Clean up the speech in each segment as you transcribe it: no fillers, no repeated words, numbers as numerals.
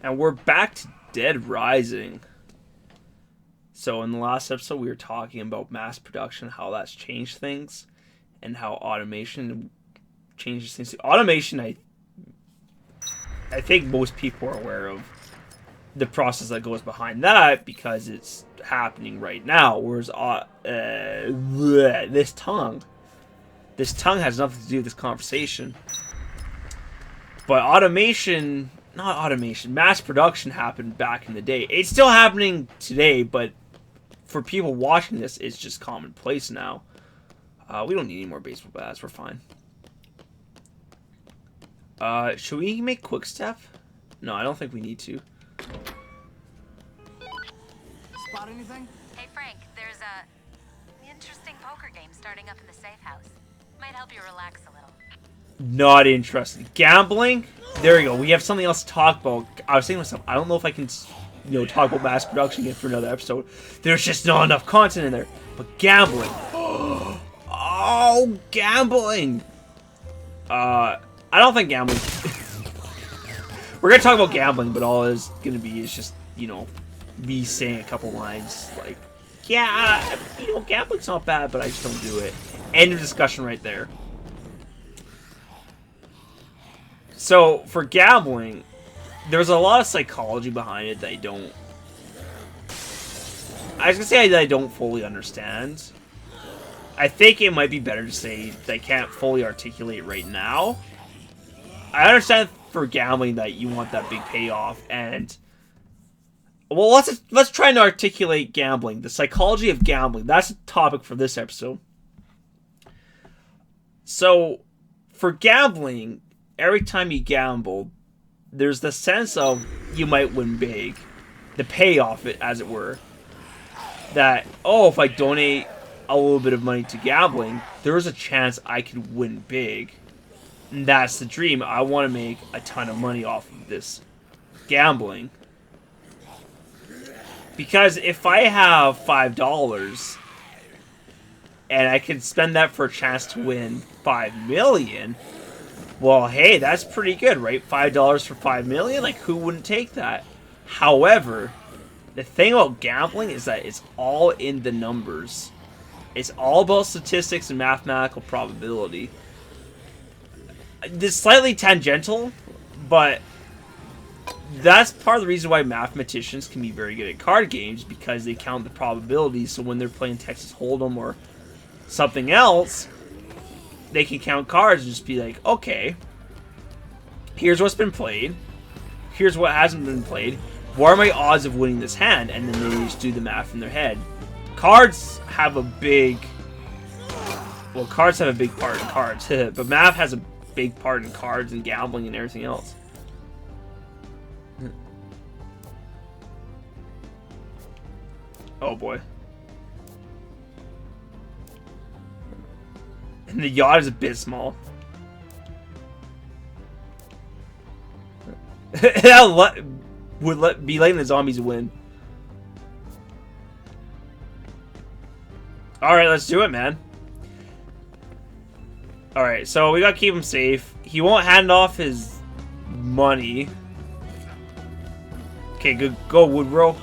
And we're back to Dead Rising. So in the last episode, we were talking about mass production, how that's changed things, and how automation changes things. Automation, I think most people are aware of the process that goes behind that because it's happening right now. Whereas this tongue has nothing to do with this conversation. But mass production happened back in the day. It's still happening today, but for people watching this, it's just commonplace now. We don't need any more baseball bats. We're fine. Should we make quick step? No, I don't think we need to. Spot anything? Hey Frank, there's a interesting poker game starting up in the safe house. Might help you relax a little. Not interested. Gambling? There you go. We have something else to talk about. I was saying to myself, I don't know if I can, talk about mass production again for another episode. There's just not enough content in there. But gambling. Oh, gambling. I don't think gambling. We're gonna talk about gambling, but all it's gonna be is just, me saying a couple lines like, yeah, gambling's not bad, but I just don't do it. End of discussion right there. So, for gambling, there's a lot of psychology behind it that I was gonna say that I don't fully understand. I think it might be better to say that I can't fully articulate right now. I understand for gambling that you want that big payoff, and well, let's try and articulate gambling, the psychology of gambling. That's a topic for this episode. So, for gambling, every time you gamble, there's the sense of you might win big, the payoff, as it were. That, if I donate a little bit of money to gambling, there's a chance I could win big. And that's the dream. I want to make a ton of money off of this gambling. Because if I have $5 and I can spend that for a chance to win $5 million, well, hey, that's pretty good, right? $5 for $5 million? Like, who wouldn't take that? However, the thing about gambling is that it's all in the numbers. It's all about statistics and mathematical probability. It's slightly tangential, but that's part of the reason why mathematicians can be very good at card games, because they count the probabilities. So when they're playing Texas Hold'em or something else, they can count cards and just be like, okay, here's what's been played, here's what hasn't been played, what are my odds of winning this hand? And then they just do the math in their head. Cards have a big part in cards, but math has a big part in cards and gambling and everything else. Oh boy. And the yacht is a bit small. That would be letting the zombies win. Alright, let's do it, man. Alright, so we gotta keep him safe. He won't hand off his money. Okay, good. Go, Woodrow.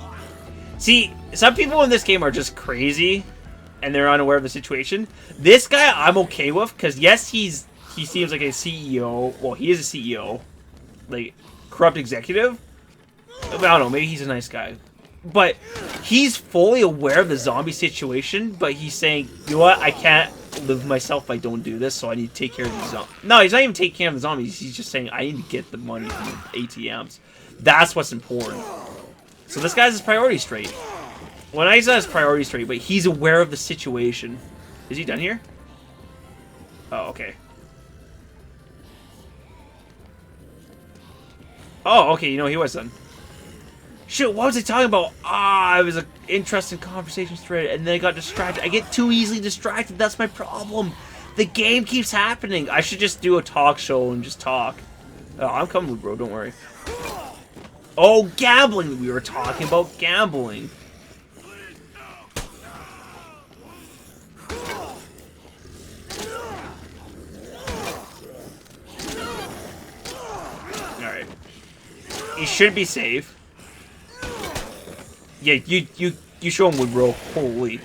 See, some people in this game are just crazy, and they're unaware of the situation. This guy, I'm okay with, because yes, he seems like a CEO. Well, he is a CEO, like corrupt executive. I don't know. Maybe he's a nice guy, but he's fully aware of the zombie situation. But he's saying, you know what? I can't live myself if I don't do this, so I need to take care of these zombies. No, he's not even taking care of the zombies. He's just saying, I need to get the money from the ATMs. That's what's important. So this guy's his priority straight. Well, not he's not his priority straight, but he's aware of the situation. Is he done here? Oh, okay. Oh, okay, he was done. Shoot, what was I talking about? It was an interesting conversation thread, and then I got distracted. I get too easily distracted. That's my problem. The game keeps happening. I should just do a talk show and just talk. Oh, I'm coming, bro. Don't worry. Oh, gambling. We were talking about gambling. He should be safe. Yeah, you show him Woodrow. Holy.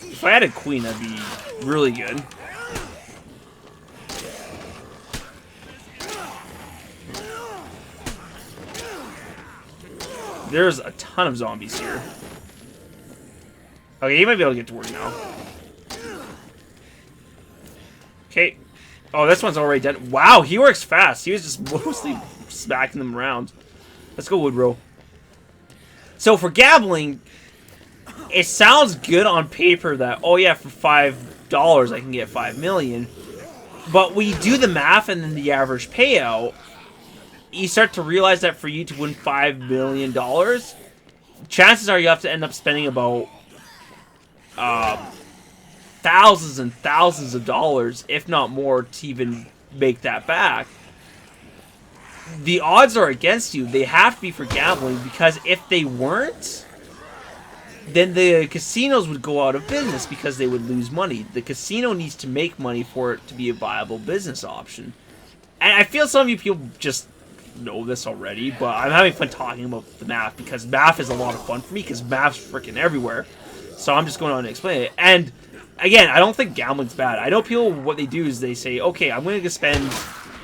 If I had a queen, that'd be really good. There's a ton of zombies here. Okay, he might be able to get to work now. Okay. Oh, this one's already done. Wow, he works fast. He was just mostly smacking them around. Let's go, Woodrow. So for gambling, it sounds good on paper that, oh yeah, for $5 I can get 5 million. But when you do the math and then the average payout, you start to realize that for you to win $5 million, chances are you have to end up spending about thousands and thousands of dollars, if not more, to even make that back. The odds are against you. They have to be for gambling, because if they weren't, then the casinos would go out of business because they would lose money. The casino needs to make money for it to be a viable business option. And I feel some of you people just know this already, but I'm having fun talking about the math because math is a lot of fun for me because math's freaking everywhere. So I'm just going on to explain it. And again, I don't think gambling's bad. I know people, what they do is they say, okay, I'm going to spend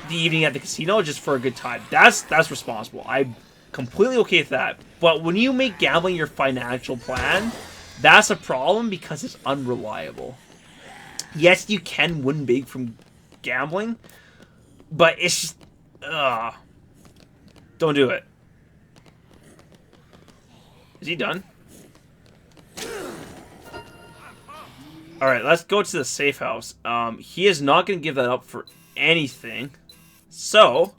the evening at the casino just for a good time. That's responsible. I'm completely okay with that. But when you make gambling your financial plan, that's a problem because it's unreliable. Yes, you can win big from gambling, but it's just, don't do it. Is he done? Alright, let's go to the safe house. He is not going to give that up for anything. So,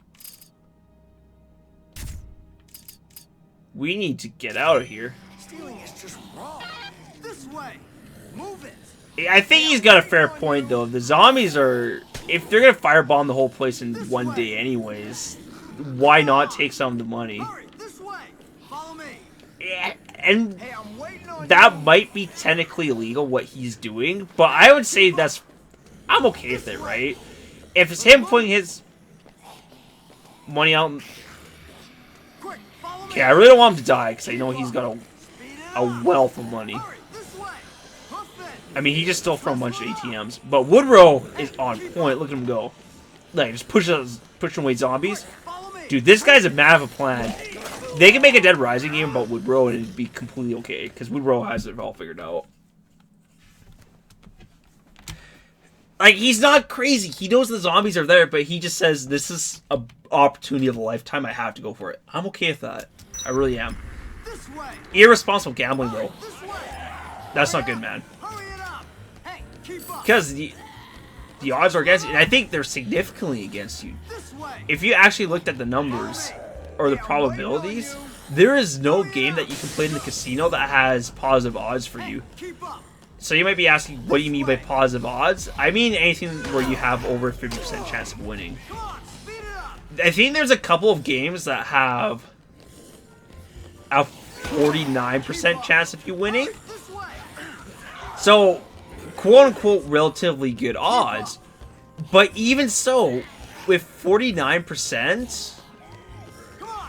we need to get out of here. Stealing is just wrong. This way. Move it. I think he's got a fair point, though. The zombies are... If they're going to firebomb the whole place in one day anyways, why not take some of the money? Hurry, this way. Follow me. Yeah, and Hey, I'm waiting on that you. might be technically illegal, what he's doing, but I would say that's... I'm okay with it, right? If it's him putting his money out... Quick, follow me. Okay, I really don't want him to die, because I know he's got Speed it a up. wealth of money. Hurry, this way. Hoof it. I mean, he just stole from a bunch of ATMs. But Woodrow is on point. Look at him go. Like, just pushing away zombies. Follow me. Dude, this guy's a man of a plan. They can make a Dead Rising game about Woodrow and it'd be completely okay. Because Woodrow has it all figured out. Like, he's not crazy. He knows the zombies are there, but he just says, this is an opportunity of a lifetime. I have to go for it. I'm okay with that. I really am. This way. Irresponsible gambling, though. This way. That's not good, man. Hurry it up. Hey, keep up. Because the odds are against you, and I think they're significantly against you. This way. If you actually looked at the numbers, or the probabilities, there is no game that you can play in the casino that has positive odds for you. Keep up. So you might be asking, what do you mean by positive odds? I mean anything where you have over a 50% chance of winning. Come on, speed it up. I think there's a couple of games that have a 49% chance of you winning. This way. So, quote-unquote, relatively good odds. But even so, with 49%,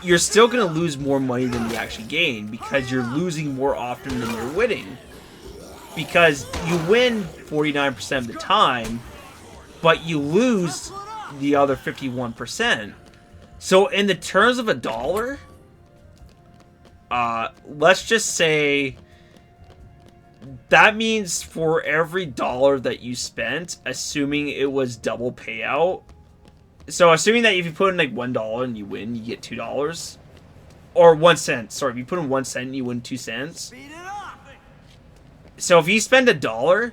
you're still going to lose more money than you actually gain because you're losing more often than you're winning. Because you win 49% of the time, but you lose the other 51%. So in the terms of a dollar, let's just say that means for every dollar that you spent, assuming it was double payout. So assuming that if you put in like $1 and you win, you get $2. Or 1 cent. Sorry, if you put in 1 cent and you win 2 cents. Speed it up. So if you spend $1,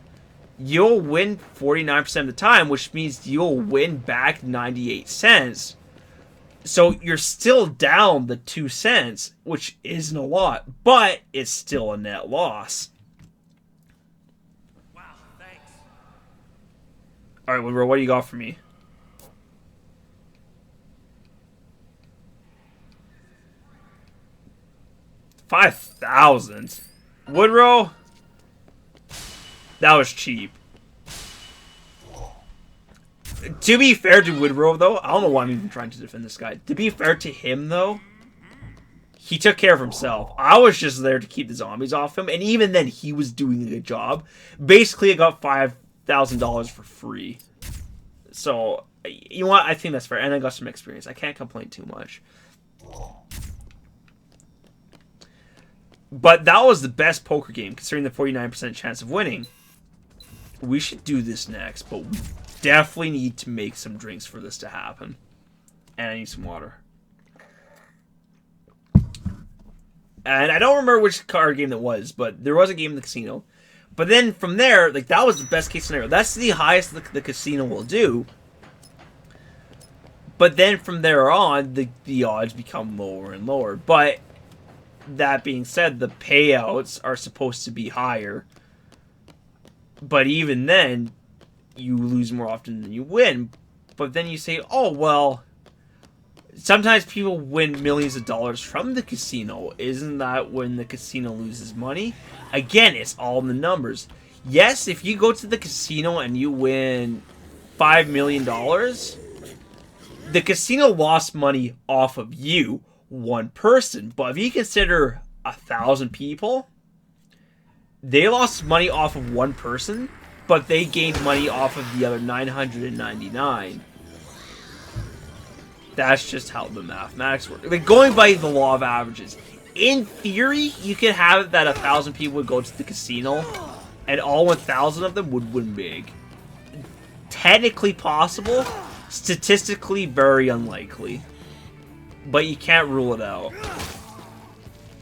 you'll win 49% of the time, which means you'll win back 98 cents. So you're still down the 2 cents, which isn't a lot, but it's still a net loss. Wow, thanks. All right, Woodrow, what do you got for me? $5,000. Woodrow, that was cheap. To be fair to Woodrow, though, I don't know why I'm even trying to defend this guy. To be fair to him, though, he took care of himself. I was just there to keep the zombies off him, and even then, he was doing a good job. Basically, I got $5,000 for free. So, you know what? I think that's fair, and I got some experience. I can't complain too much. But that was the best poker game, considering the 49% chance of winning. We should do this next, but we definitely need to make some drinks for this to happen. And I need some water. And I don't remember which card game that was, but there was a game in the casino. But then from there, like, that was the best case scenario. That's the highest the casino will do. But then from there on, the odds become lower and lower. But that being said, the payouts are supposed to be higher. But even then, you lose more often than you win. But then you say, oh, well, sometimes people win millions of dollars from the casino. Isn't that when the casino loses money? Again, it's all in the numbers. Yes, if you go to the casino and you win $5 million, the casino lost money off of you, one person. But if you consider 1,000 people, they lost money off of one person, but they gained money off of the other 999. That's just how the mathematics work. Like, going by the law of averages. In theory, you could have it that 1,000 people would go to the casino, and all 1,000 of them would win big. Technically possible, statistically very unlikely. But you can't rule it out.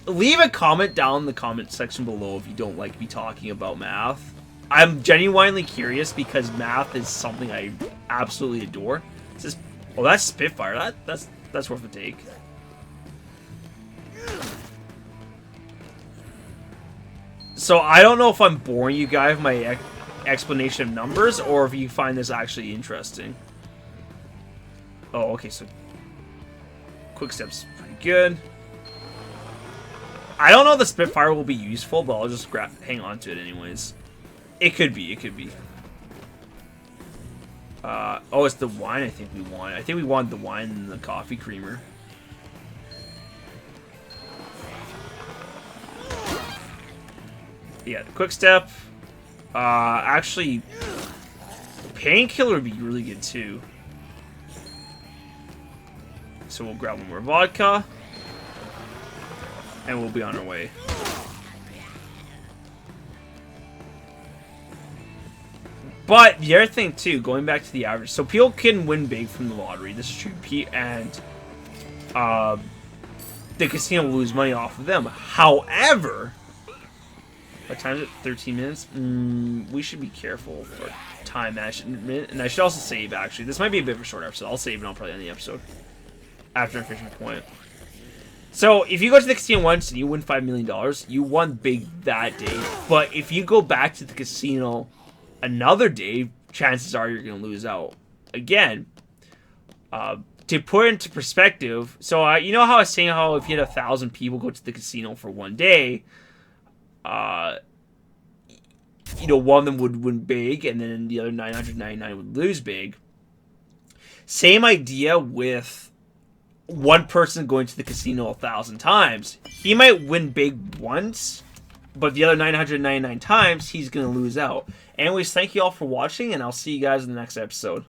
Leave a comment down in the comment section below if you don't like me talking about math. I'm genuinely curious because math is something I absolutely adore. It's just, oh, that's Spitfire. That's worth a take. So I don't know if I'm boring you guys with my explanation of numbers or if you find this actually interesting. Oh, okay, so quick steps pretty good. I don't know if the Spitfire will be useful, but I'll just hang on to it anyways. It could be, it could be. Oh, it's the wine I think we want. I think we want the wine and the coffee creamer. Yeah, the quick step. Actually, painkiller would be really good too. So we'll grab one more vodka. And we'll be on our way. But the other thing too, going back to the average, so people can win big from the lottery. This is true, and the casino will lose money off of them. However, what time is it? 13 minutes. We should be careful for time management, and I should also save. Actually, this might be a bit of a short episode. I'll save and I'll probably end the episode after I finish my point. So, if you go to the casino once and you win $5 million, you won big that day. But if you go back to the casino another day, chances are you're going to lose out. Again, to put into perspective, so you know how I was saying how if you had 1,000 people go to the casino for one day, you know, one of them would win big and then the other 999 would lose big. Same idea with one person going to the casino 1,000 times. He might win big once, but the other 999 times, he's going to lose out. Anyways, thank you all for watching, and I'll see you guys in the next episode.